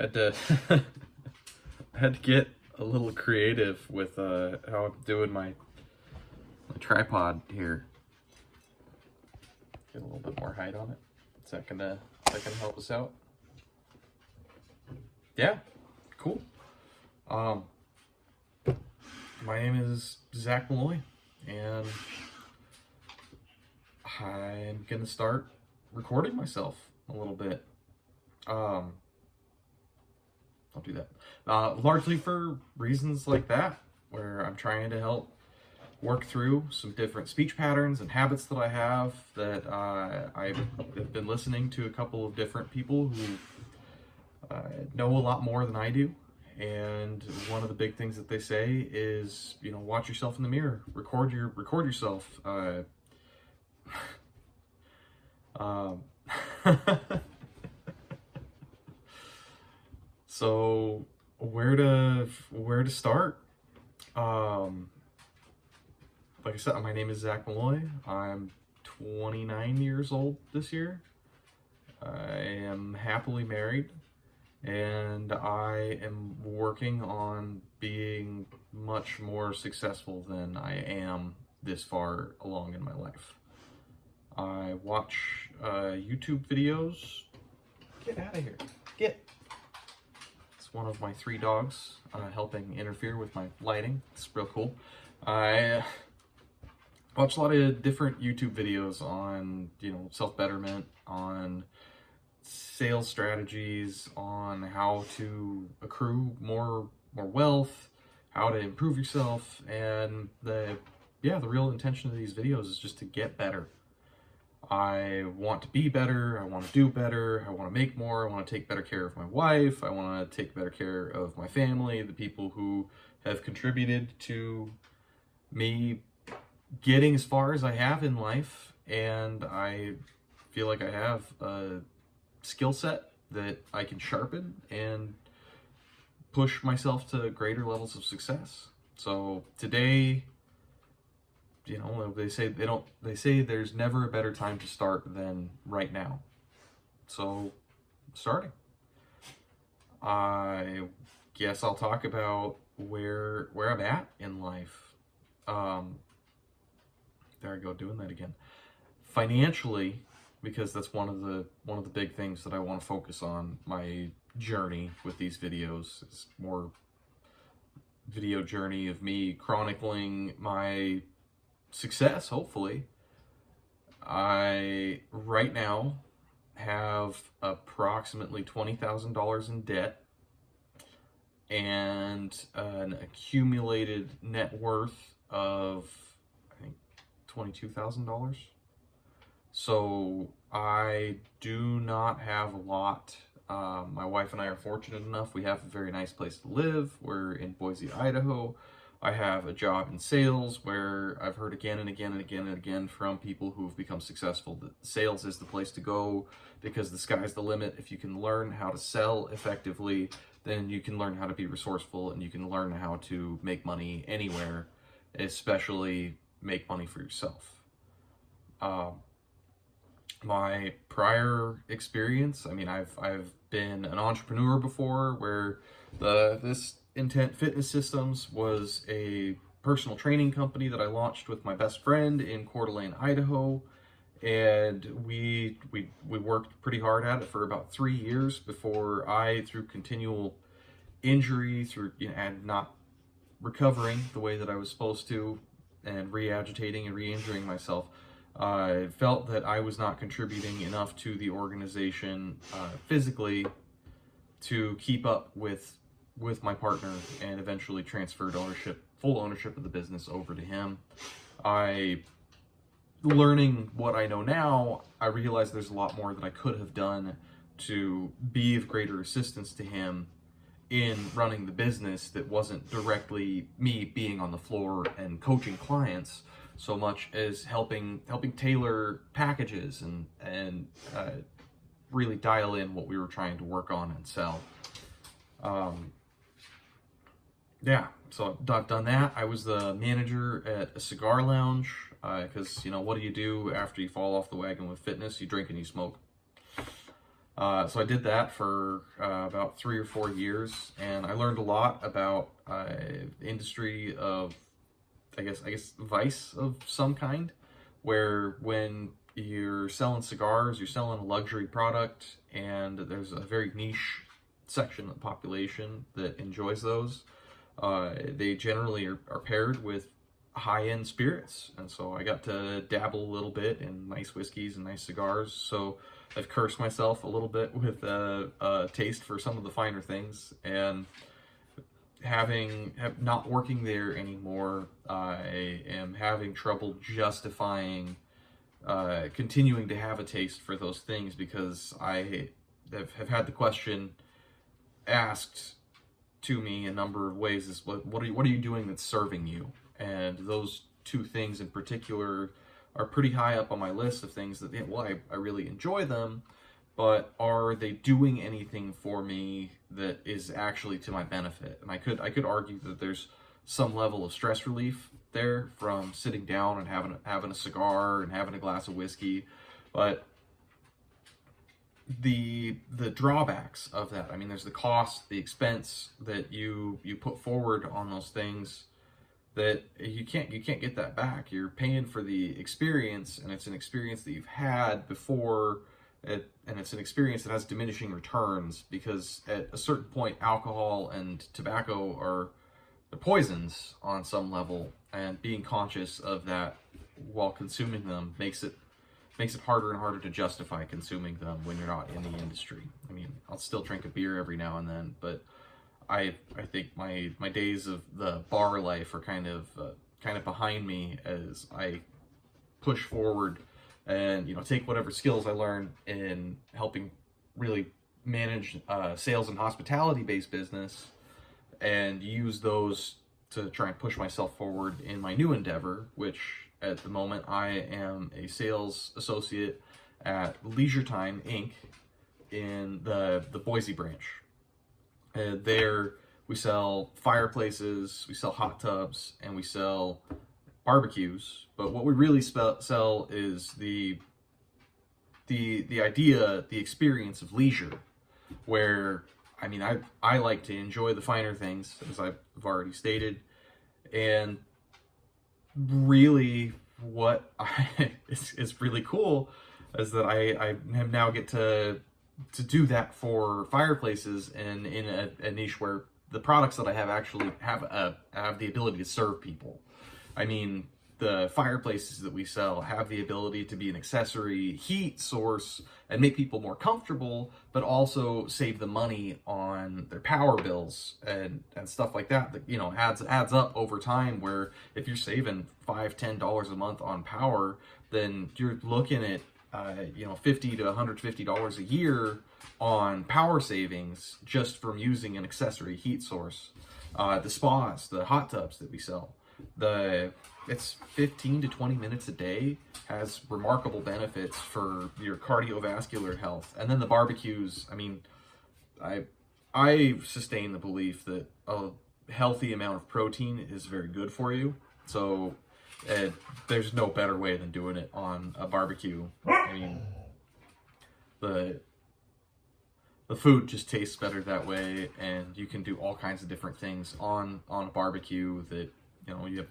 I had to I had to get a little creative with how I'm doing my tripod here. Get a little bit more height on it. Is that gonna help us out? Yeah, cool. My name is Zach Malloy, and I'm gonna start recording myself a little bit. Don't do that. Largely for reasons like that, where I'm trying to help work through some different speech patterns and habits that I have. That I've been listening to a couple of different people who know a lot more than I do. And one of the big things that they say is, you know, watch yourself in the mirror, record yourself. So where to start? Like I said, my name is Zach Malloy. I'm 29 years old this year. I am happily married, and I am working on being much more successful than I am this far along in my life. I watch YouTube videos. Get out of here. Get. It's one of my 3 dogs helping interfere with my lighting. It's real cool. I watch a lot of different YouTube videos on, you know, self-betterment, on sales strategies, on how to accrue more wealth, how to improve yourself, and the real intention of these videos is just to get better. I want to be better, I want to do better, I want to make more, I want to take better care of my wife, I want to take better care of my family, the people who have contributed to me getting as far as I have in life, and I feel like I have a skill set that I can sharpen and push myself to greater levels of success. So today, you know, they say there's never a better time to start than right now. So starting. I guess I'll talk about where I'm at in life. There I go, doing that again. Financially, because that's one of the big things that I want to focus on. My journey with these videos is more video journey of me chronicling my success, hopefully. I right now have approximately $20,000 in debt and an accumulated net worth of, I think, $22,000. So I do not have a lot. My wife and I are fortunate enough. We have a very nice place to live. We're in Boise, Idaho. I have a job in sales where I've heard again and again and again and again from people who've become successful that sales is the place to go because the sky's the limit. If you can learn how to sell effectively, then you can learn how to be resourceful and you can learn how to make money anywhere, especially make money for yourself. My prior experience, I mean, I've been an entrepreneur before, where this Intent Fitness Systems was a personal training company that I launched with my best friend in Coeur d'Alene, Idaho, and we worked pretty hard at it for about 3 years before I, through continual injury, and not recovering the way that I was supposed to, and re-agitating and re-injuring myself, I felt that I was not contributing enough to the organization physically to keep up with my partner, and eventually transferred full ownership of the business over to him. Learning what I know now, I realized there's a lot more that I could have done to be of greater assistance to him in running the business that wasn't directly me being on the floor and coaching clients, so much as helping tailor packages and really dial in what we were trying to work on and sell. So I've done that. I was the manager at a cigar lounge, because, you know, what do you do after you fall off the wagon with fitness? You drink and you smoke. So I did that for about 3 or 4 years, and I learned a lot about the industry of, I guess, vice of some kind, where when you're selling cigars, you're selling a luxury product, and there's a very niche section of the population that enjoys those. They generally are paired with high-end spirits, and so I got to dabble a little bit in nice whiskeys and nice cigars. So I've cursed myself a little bit with a taste for some of the finer things, and not working there anymore, I am having trouble justifying continuing to have a taste for those things, because I have had the question asked to me a number of ways: is what are you doing that's serving you? And those two things in particular are pretty high up on my list of things that, well, I really enjoy them, but are they doing anything for me that is actually to my benefit? And I could argue that there's some level of stress relief there from sitting down and having a cigar and having a glass of whiskey, but the drawbacks of that, I mean, there's the cost, the expense that you put forward on those things, that you can't get that back. You're paying for the experience, and it's an experience that you've had before, and it's an experience that has diminishing returns, because at a certain point, alcohol and tobacco are the poisons on some level, and being conscious of that while consuming them makes it harder and harder to justify consuming them when you're not in the industry. I mean, I'll still drink a beer every now and then, but I think my days of the bar life are kind of behind me as I push forward and, take whatever skills I learned in helping really manage sales and hospitality based business, and use those to try and push myself forward in my new endeavor, which at the moment I am a sales associate at Leisure Time Inc. in the Boise branch. There we sell fireplaces, we sell hot tubs, and we sell barbecues. But what we really sell is the idea, the experience of leisure, where, I mean, I like to enjoy the finer things, as I've already stated, and really what is really cool is that I now get to do that for fireplaces, and in a niche where the products that I have actually have the ability to serve people. I mean, the fireplaces that we sell have the ability to be an accessory heat source and make people more comfortable, but also save them money on their power bills and stuff like that. That adds up over time, where if you're saving $5-10 a month on power, then you're looking at $50 to $150 a year on power savings just from using an accessory heat source. The spas, the hot tubs that we sell, it's 15 to 20 minutes a day, has remarkable benefits for your cardiovascular health. And then the barbecues, I mean, I sustain the belief that a healthy amount of protein is very good for you. So there's no better way than doing it on a barbecue. I mean, the food just tastes better that way, and you can do all kinds of different things on a barbecue that, you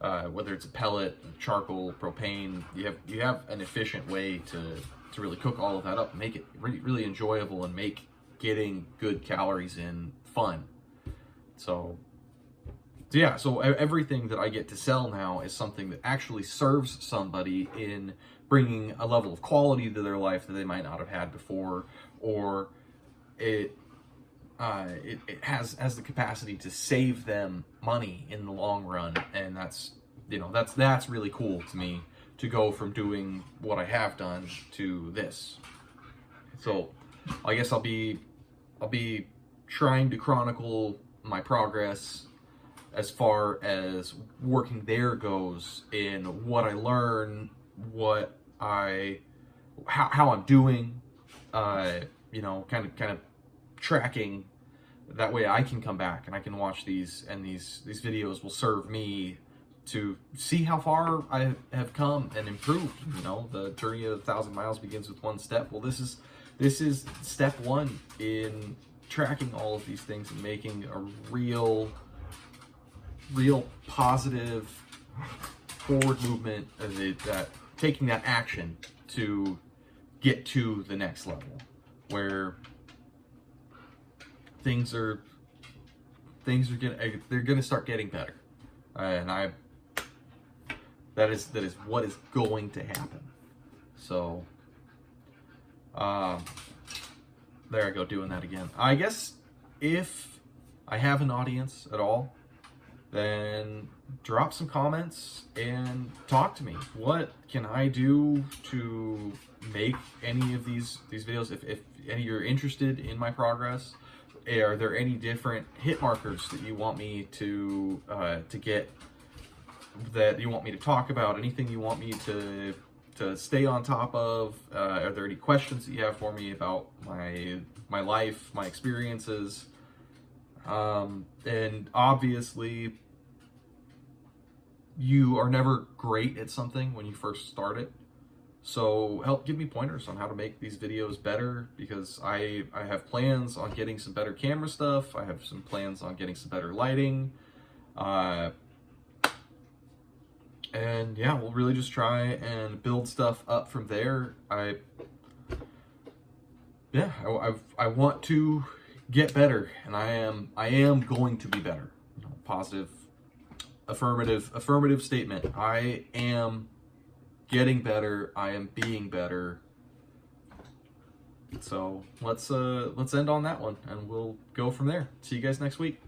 have, whether it's a pellet, charcoal, propane, you have an efficient way to really cook all of that up, make it really, really enjoyable, and make getting good calories in fun. So everything that I get to sell now is something that actually serves somebody in bringing a level of quality to their life that they might not have had before, or it has the capacity to save them money in the long run. And that's really cool to me, to go from doing what I have done to this. So I guess I'll be trying to chronicle my progress as far as working there goes, in what I learn, how I'm doing, kind of tracking. That way I can come back and I can watch these, and these videos will serve me to see how far I have come and improved. You know, the journey of 1,000 miles begins with one step. Well, this is step one in tracking all of these things and making a real positive forward movement of it, that taking that action to get to the next level where things are gonna start getting better, and that is what is going to happen. So there I go, doing that again. I guess if I have an audience at all, then drop some comments and talk to me. What can I do to make any of these videos? If any of you're interested in my progress, are there any different hit markers that you want me to get, that you want me to talk about? Anything you want me to stay on top of? Are there any questions that you have for me about my life, my experiences? And obviously, you are never great at something when you first start it. So help give me pointers on how to make these videos better, because I have plans on getting some better camera stuff. I have some plans on getting some better lighting. And yeah, we'll really just try and build stuff up from there. I want to get better, and I am going to be better. You know, positive, affirmative statement. I am getting better. I am being better. So let's end on that one, and we'll go from there. See you guys next week.